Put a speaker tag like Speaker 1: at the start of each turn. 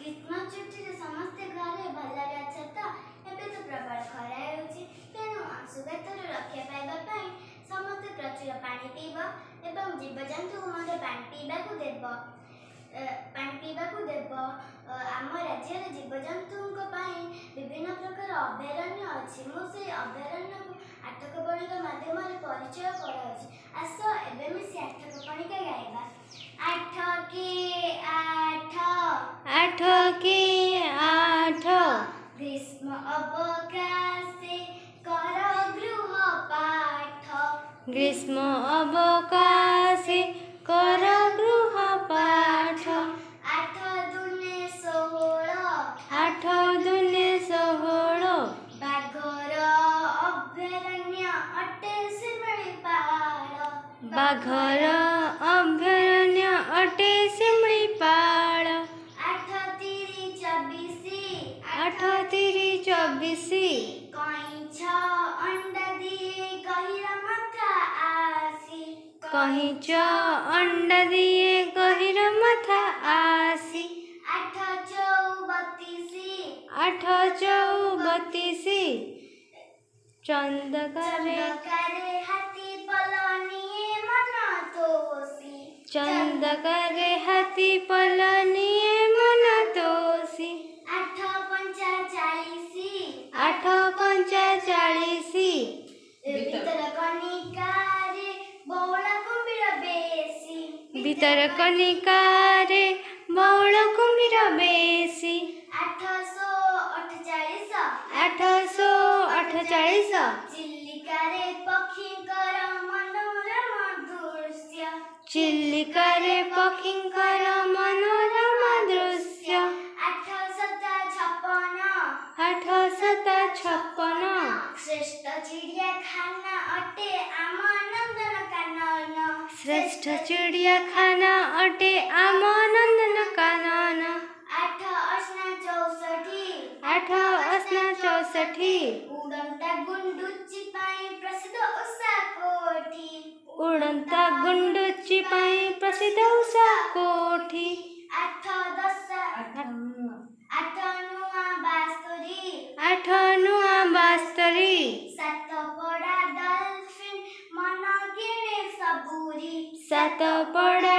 Speaker 1: ग्रीष्म छुट्टी समस्ते घरे भलरे अछ तो एबे तो प्रबल खरा हेउची तेणु अंशुघातरू रक्षा पाइबा समस्ते प्रचुर पानी पीब एवं जीवजंतु मध्य पानी पीवाकू देव आम राज्य जीवजंतु विभिन्न प्रकार अभयारण्य अच्छी मुझे अभयारण्य आठक बणिका माध्यम परिचय कराऊँ आस एवं मिसी आठक बणिका गाइबा आठ के आठ ग्रीष्म अवकाशे कर गृह पाठ आठ दुने 16 बाघर अभयारण्य अटे शिमलीपाल आठ तिरी 24 कहीं अंडा दिए गहिर मथा आसी आठ चौ 32 चंदकारे हाथी पलनिए मन तोसी आठ पंचा 40 भितरकनिकारे बौल कुम्भीर बेसी 848 चिल्लिकारे पक्षींकर मनोरम दृश्य 856 श्रेष्ठ चिड़ियाखाना अटे आम नंदन कानन 8 64 उड़ंता गुंडुच्ची पाई प्रसिद्ध उषा कोठी 8 नुआ बास्तरी 7 पड़ा